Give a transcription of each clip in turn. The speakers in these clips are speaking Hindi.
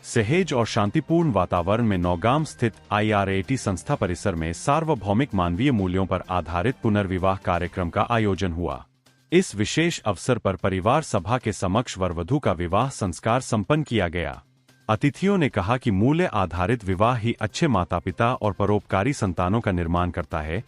सहेज और शांतिपूर्ण वातावरण में नौगाम स्थित IRAT संस्था परिसर में सार्वभौमिक मानवीय मूल्यों पर आधारित पुनर्विवाह कार्यक्रम का आयोजन हुआ। इस विशेष अवसर पर परिवार सभा के समक्ष वरवधू का विवाह संस्कार संपन्न किया गया। अतिथियों ने कहा कि मूल्य आधारित विवाह ही अच्छे माता पिता और परोपकारी संतानों का निर्माण करता है,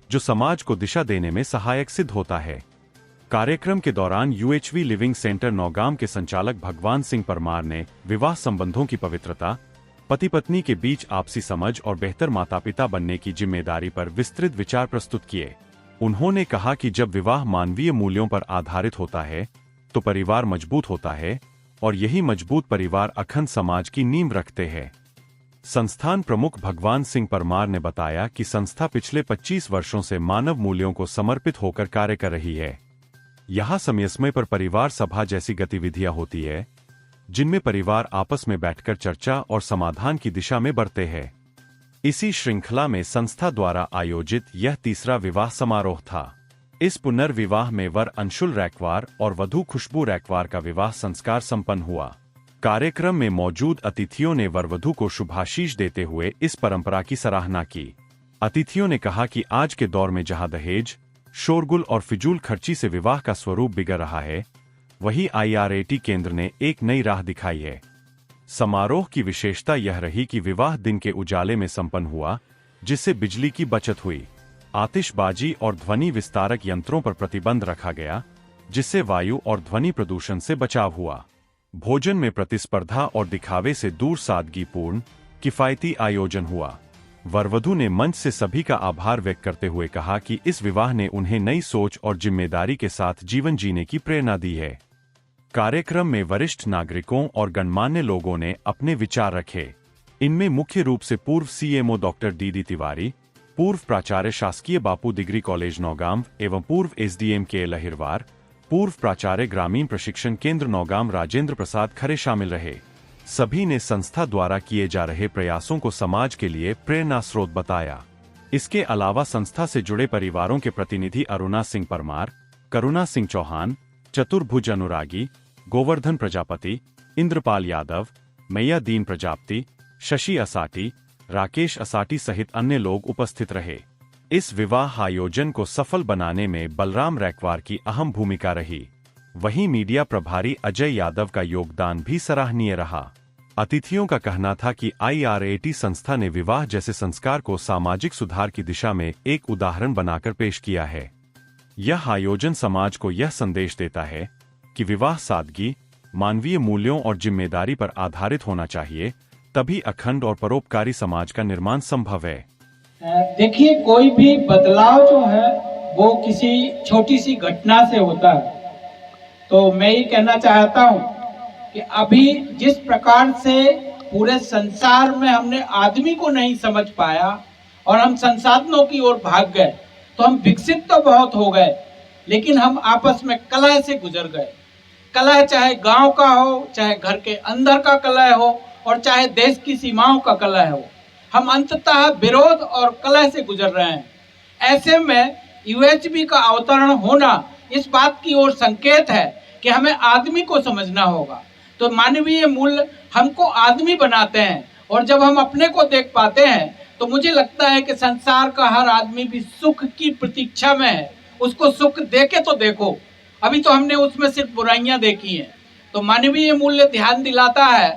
जो समाज को दिशा देने में सहायक सिद्ध होता है। कार्यक्रम के दौरान UHV लिविंग सेंटर नौगाम के संचालक भगवान सिंह परमार ने विवाह संबंधों की पवित्रता, पति पत्नी के बीच आपसी समझ और बेहतर माता पिता बनने की जिम्मेदारी पर विस्तृत विचार प्रस्तुत किए। उन्होंने कहा कि जब विवाह मानवीय मूल्यों पर आधारित होता है तो परिवार मजबूत होता है और यही मजबूत परिवार अखंड समाज की नींव रखते हैं। संस्थान प्रमुख भगवान सिंह परमार ने बताया कि संस्था पिछले 25 वर्षों से मानव मूल्यों को समर्पित होकर कार्य कर रही है। यहाँ समय समय पर परिवार सभा जैसी गतिविधियां होती है, जिनमें परिवार आपस में बैठकर चर्चा और समाधान की दिशा में बढ़ते हैं। इसी श्रृंखला में संस्था द्वारा आयोजित यह तीसरा विवाह समारोह था। इस पुनर्विवाह में वर अंशुल रैकवार और वधू खुशबू रैकवार का विवाह संस्कार संपन्न हुआ। कार्यक्रम में मौजूद अतिथियों ने वरवधू को शुभाशीष देते हुए इस परंपरा की सराहना की। अतिथियों ने कहा कि आज के दौर में जहां दहेज, शोरगुल और फिजूल खर्ची से विवाह का स्वरूप बिगड़ रहा है, वहीं IRAT केंद्र ने एक नई राह दिखाई है। समारोह की विशेषता यह रही कि विवाह दिन के उजाले में संपन्न हुआ, जिससे बिजली की बचत हुई। आतिशबाजी और ध्वनि विस्तारक यंत्रों पर प्रतिबंध रखा गया, जिससे वायु और ध्वनि प्रदूषण से बचाव हुआ। भोजन में प्रतिस्पर्धा और दिखावे से दूर सादगीपूर्ण, किफायती आयोजन हुआ। वरवधू ने मंच से सभी का आभार व्यक्त करते हुए कहा कि इस विवाह ने उन्हें नई सोच और जिम्मेदारी के साथ जीवन जीने की प्रेरणा दी है। कार्यक्रम में वरिष्ठ नागरिकों और गणमान्य लोगों ने अपने विचार रखे। इनमें मुख्य रूप से पूर्व CMO डॉक्टर DD तिवारी, पूर्व प्राचार्य शासकीय बापू डिग्री कॉलेज नौगाम एवं पूर्व SDM के लहिरवार, पूर्व प्राचार्य ग्रामीण प्रशिक्षण केंद्र नौगाम राजेंद्र प्रसाद खरे शामिल रहे। सभी ने संस्था द्वारा किए जा रहे प्रयासों को समाज के लिए प्रेरणा स्रोत बताया। इसके अलावा संस्था से जुड़े परिवारों के प्रतिनिधि अरुणा सिंह परमार, करुणा सिंह चौहान, चतुर्भुज अनुरागी, गोवर्धन प्रजापति, इंद्रपाल यादव, मैया दीन प्रजापति, शशि असाटी, राकेश असाटी सहित अन्य लोग उपस्थित रहे। इस विवाह आयोजन को सफल बनाने में बलराम रैकवार की अहम भूमिका रही। वहीं मीडिया प्रभारी अजय यादव का योगदान भी सराहनीय रहा। अतिथियों का कहना था कि IRAT संस्था ने विवाह जैसे संस्कार को सामाजिक सुधार की दिशा में एक उदाहरण बनाकर पेश किया है। यह आयोजन समाज को यह संदेश देता है कि विवाह सादगी, मानवीय मूल्यों और जिम्मेदारी पर आधारित होना चाहिए, तभी अखंड और परोपकारी समाज का निर्माण संभव है। देखिए, कोई भी बदलाव जो है वो किसी छोटी सी घटना से होता है। तो मैं ये कहना चाहता हूँ कि अभी जिस प्रकार से पूरे संसार में हमने आदमी को नहीं समझ पाया और हम संसाधनों की ओर भाग गए, तो हम विकसित तो बहुत हो गए, लेकिन हम आपस में कलह से गुजर गए। कलह चाहे गांव का हो, चाहे घर के अंदर का कलह हो और चाहे देश की सीमाओं का कलह हो, हम अंततः विरोध और कलह से गुजर रहे हैं। ऐसे में UHV का अवतरण होना इस बात की ओर संकेत है कि हमें आदमी को समझना होगा। तो मानवीय मूल्य हमको आदमी बनाते हैं और जब हम अपने को देख पाते हैं तो मुझे लगता है कि संसार का हर आदमी भी सुख की प्रतीक्षा में है। उसको सुख देके तो देखो, अभी तो हमने उसमें सिर्फ बुराइयां देखी हैं। तो मानवीय मूल्य ध्यान दिलाता है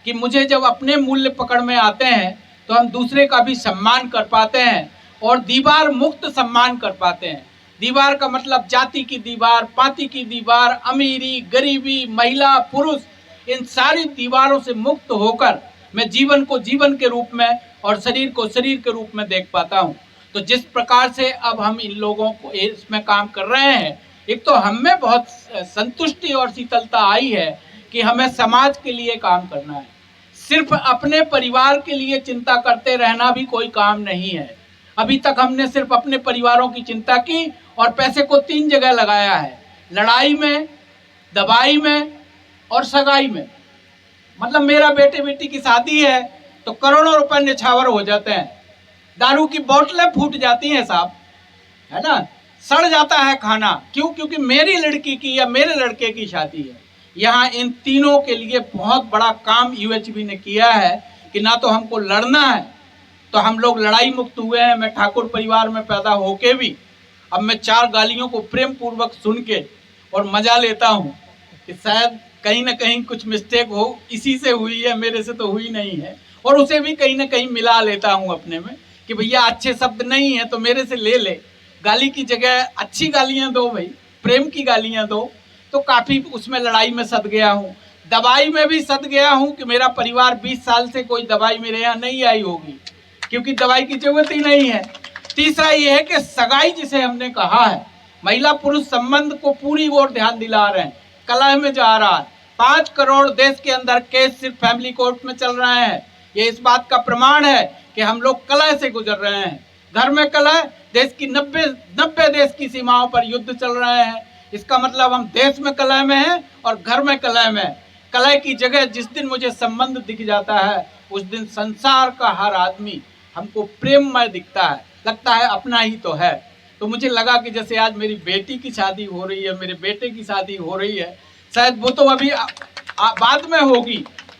कि मुझे जब अपने मूल्य पकड़ में आते हैं तो हम दूसरे का भी सम्मान कर पाते हैं और दीवार मुक्त सम्मान कर पाते हैं। दीवार का मतलब जाति की दीवार, पाति की दीवार, अमीरी, गरीबी, महिला, पुरुष, इन सारी दीवारों से मुक्त होकर मैं जीवन को जीवन के रूप में और शरीर को शरीर के रूप में देख पाता हूँ। तो जिस प्रकार से अब हम इन लोगों को इसमें काम कर रहे हैं, एक तो हम में बहुत संतुष्टि और शीतलता आई है कि हमें समाज के लिए काम करना है। सिर्फ अपने परिवार के लिए चिंता करते रहना भी कोई काम नहीं है। अभी तक हमने सिर्फ अपने परिवारों की चिंता की और पैसे को 3 जगह लगाया है, लड़ाई में, दवाई में और सगाई में। मतलब मेरा बेटे बेटी की शादी है तो करोड़ों रुपए निछावर हो जाते हैं, दारू की बोतलें फूट जाती हैं साहब, है ना, सड़ जाता है खाना। क्यों? क्योंकि मेरी लड़की की या मेरे लड़के की शादी है। यहाँ इन तीनों के लिए बहुत बड़ा काम यूएचबी ने किया है कि ना तो हमको लड़ना है, तो हम लोग लड़ाई मुक्त हुए हैं। मैं ठाकुर परिवार में पैदा होके भी अब मैं 4 गालियों को प्रेम पूर्वक सुन के और मजा लेता हूँ कि शायद कहीं ना कहीं कुछ मिस्टेक हो, इसी से हुई है, मेरे से तो हुई नहीं है। और उसे भी कहीं ना कहीं मिला लेता हूँ अपने में कि भैया अच्छे शब्द नहीं है तो मेरे से ले ले, गाली की जगह अच्छी गालियाँ दो भाई, प्रेम की गालियाँ दो। तो काफ़ी उसमें लड़ाई में सद गया हूँ। दवाई में भी सद गया हूँ कि मेरा परिवार 20 साल से कोई दवाई मेरे यहाँ नहीं आई होगी, क्योंकि दवाई की जरूरत ही नहीं है। तीसरा ये है कि सगाई जिसे हमने कहा है, महिला पुरुष संबंध को पूरी ओर ध्यान दिला रहे हैं, कलह में जा रहा है। 5 करोड़ देश के अंदर केस सिर्फ फैमिली कोर्ट में चल रहे हैं। ये इस बात का प्रमाण है कि हम लोग कलह से गुजर रहे हैं। घर में कलह, देश की 90 देश की सीमाओं पर युद्ध चल रहे हैं। इसका मतलब हम देश में कलह में हैं और घर में कलह में। कलह की जगह जिस दिन मुझे संबंध दिख जाता है, उस दिन संसार का हर आदमी हमको प्रेममय दिखता है, लगता है अपना ही तो है। तो मुझे लगा कि जैसे आज मेरी बेटी की शादी हो रही है, मेरे बेटे की शादी हो रही है, शायद वो तो अभी बाद में होगी,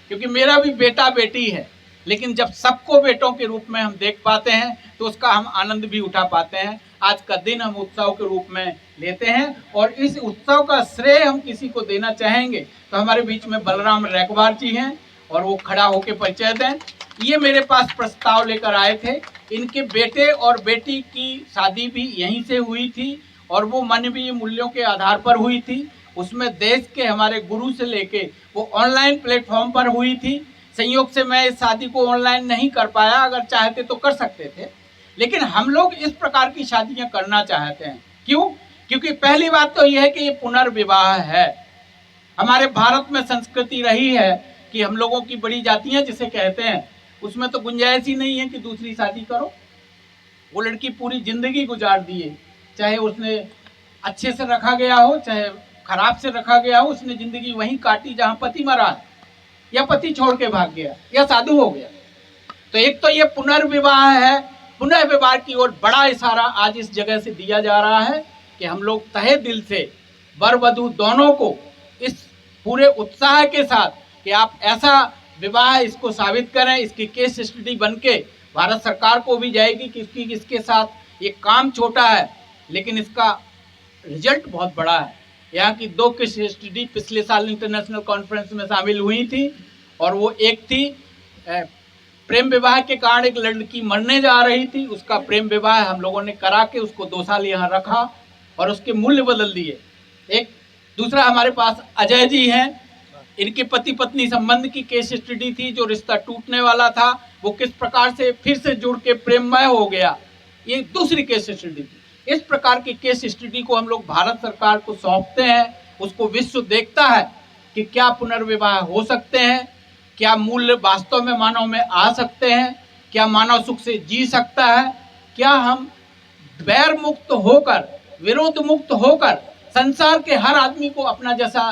क्योंकि मेरा भी बेटा बेटी है। लेकिन जब सबको बेटों के रूप में हम देख पाते हैं तो उसका हम आनंद भी उठा पाते हैं। आज का दिन हम उत्सव के रूप में लेते हैं और इस उत्सव का श्रेय हम किसी को देना चाहेंगे तो हमारे बीच में बलराम रैकवार जी हैं और वो खड़ा होकर परिचय दें। ये मेरे पास प्रस्ताव लेकर आए थे। इनके बेटे और बेटी की शादी भी यहीं से हुई थी और वो मानवीय मूल्यों के आधार पर हुई थी। उसमें देश के हमारे गुरु से लेके वो ऑनलाइन प्लेटफॉर्म पर हुई थी। संयोग से मैं इस शादी को ऑनलाइन नहीं कर पाया, अगर चाहते तो कर सकते थे, लेकिन हम लोग इस प्रकार की शादियां करना चाहते हैं। क्यों? क्योंकि पहली बात तो यह है कि ये पुनर्विवाह है। हमारे भारत में संस्कृति रही है कि हम लोगों की बड़ी जातियां जिसे कहते हैं, उसमें तो गुंजाइश ही नहीं है कि दूसरी शादी करो। वो लड़की पूरी जिंदगी गुजार दिए, चाहे उसने अच्छे से रखा गया हो चाहे खराब से रखा गया हो, उसने जिंदगी वहीं काटी जहां पति मरा या पति छोड़ के भाग गया या साधु हो गया। तो एक तो ये पुनर्विवाह है। पुनर्विवाह की ओर बड़ा इशारा आज इस जगह से दिया जा रहा है कि हम लोग तहे दिल से वर वधू दोनों को इस पूरे उत्साह के साथ कि आप ऐसा विवाह इसको साबित करें, इसकी केस स्टडी बन के भारत सरकार को भी जाएगी कि इसके साथ ये काम छोटा है लेकिन इसका रिजल्ट बहुत बड़ा है। यहाँ की 2 केस स्टडी पिछले साल इंटरनेशनल कॉन्फ्रेंस में शामिल हुई थी और वो एक थी प्रेम विवाह के कारण एक लड़की मरने जा रही थी, उसका प्रेम विवाह हम लोगों ने करा के उसको 2 साल यहाँ रखा और उसके मूल्य बदल दिए। एक दूसरा हमारे पास अजय जी हैं, इनके पति पत्नी संबंध की केस स्टडी थी, जो रिश्ता टूटने वाला था वो किस प्रकार से फिर से जुड़ के प्रेममय हो गया, ये दूसरी केस स्टडी थी। इस प्रकार की केस स्टडी को हम लोग भारत सरकार को सौंपते हैं, उसको विश्व देखता है कि क्या पुनर्विवाह हो सकते हैं, क्या मूल्य वास्तव में मानव में आ सकते हैं, क्या मानव सुख से जी सकता है, क्या हम वैर मुक्त होकर विरोध मुक्त होकर संसार के हर आदमी को अपना जैसा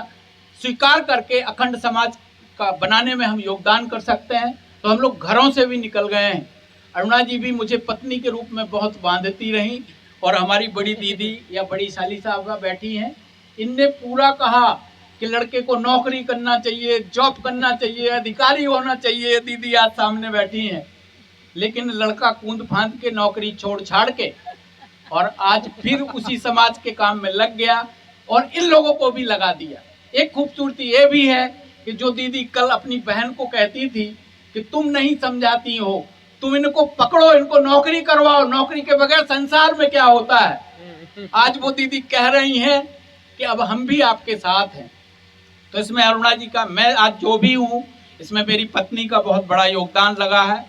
स्वीकार करके अखंड समाज का बनाने में हम योगदान कर सकते हैं। तो हम लोग घरों से भी निकल गए हैं। अरुणा जी भी मुझे पत्नी के रूप में बहुत बांधती रही और हमारी बड़ी दीदी या बड़ी साली साहबा बैठी हैं, इनने पूरा कहा कि लड़के को नौकरी करना चाहिए, जॉब करना चाहिए, अधिकारी होना चाहिए। दीदी आज सामने बैठी हैं, लेकिन लड़का कूद फांद के नौकरी छोड़ छाड़ के और आज फिर उसी समाज के काम में लग गया और इन लोगों को भी लगा दिया। एक खूबसूरती ये भी है कि जो दीदी कल अपनी बहन को कहती थी कि तुम नहीं समझाती हो, तुम इनको पकड़ो, इनको नौकरी करवाओ, नौकरी के बगैर संसार में क्या होता है, आज वो दीदी कह रही हैं कि अब हम भी आपके साथ हैं। तो इसमें अरुणा जी का, मैं आज जो भी हूँ इसमें मेरी पत्नी का बहुत बड़ा योगदान लगा है,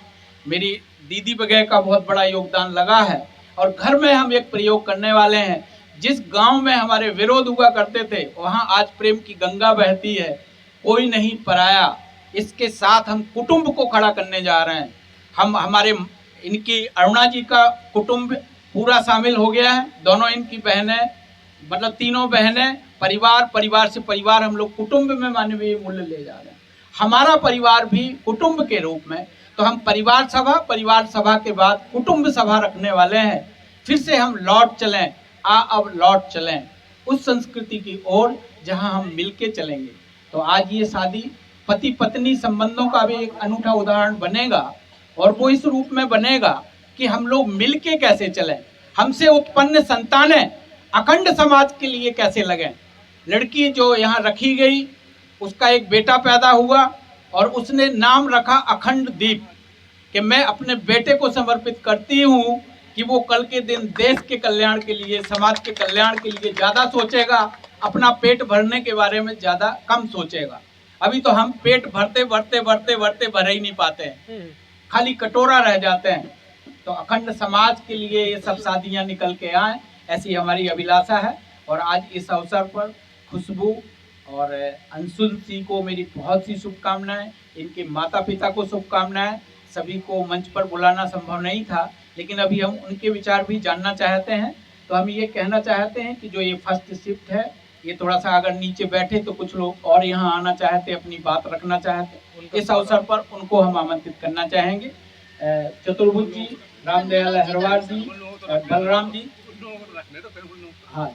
मेरी दीदी वगैरह का बहुत बड़ा योगदान लगा है। और घर में हम एक प्रयोग करने वाले हैं। जिस गांव में हमारे विरोध हुआ करते थे वहाँ आज प्रेम की गंगा बहती है, कोई नहीं पराया। इसके साथ हम कुटुंब को खड़ा करने जा रहे हैं। हम हमारे इनकी अरुणा जी का कुटुंब पूरा शामिल हो गया है, दोनों इनकी बहनें, मतलब तीनों बहनें, परिवार, परिवार से परिवार, हम लोग कुटुंब में मानवीय मूल्य ले जा रहे हैं। हमारा परिवार भी कुटुंब के रूप में, तो हम परिवार सभा के बाद कुटुंब सभा रखने वाले हैं। फिर से हम लौट चलें, अब लौट चलें उस संस्कृति की ओर जहां हम मिलके चलेंगे। तो आज ये शादी पति पत्नी संबंधों का भी एक अनूठा उदाहरण बनेगा, और वो इस रूप में बनेगा कि हम लोग मिलके कैसे चलें, हमसे उत्पन्न संतानें अखंड समाज के लिए कैसे लगें। लड़की जो यहाँ रखी गई, उसका एक बेटा पैदा हुआ और उसने नाम रखा अखंड दीप, कि मैं अपने बेटे को समर्पित करती हूँ कि वो कल के दिन देश के कल्याण के लिए, समाज के कल्याण के लिए ज़्यादा सोचेगा, अपना पेट भरने के बारे में ज़्यादा कम सोचेगा। अभी तो हम पेट भरते भरते भरते भरते भर ही नहीं पाते हैं, खाली कटोरा रह जाते हैं। तो अखंड समाज के लिए ये सब शादियाँ निकल के आए, ऐसी हमारी अभिलाषा है। और आज इस अवसर पर खुशबू और अंशुल सी को मेरी बहुत सी शुभकामनाएं, इनके माता पिता को शुभकामनाएं। सभी को मंच पर बुलाना संभव नहीं था, लेकिन अभी हम उनके विचार भी जानना चाहते हैं। तो हम ये कहना चाहते हैं कि जो ये फर्स्ट शिफ्ट है, ये थोड़ा सा अगर नीचे बैठे तो कुछ लोग और यहाँ आना चाहते, अपनी बात रखना चाहते, इस अवसर पर उनको हम आमंत्रित करना चाहेंगे। चतुर्भुज जी, रामदयाल हरवार जी, बलराम जी। हाँ।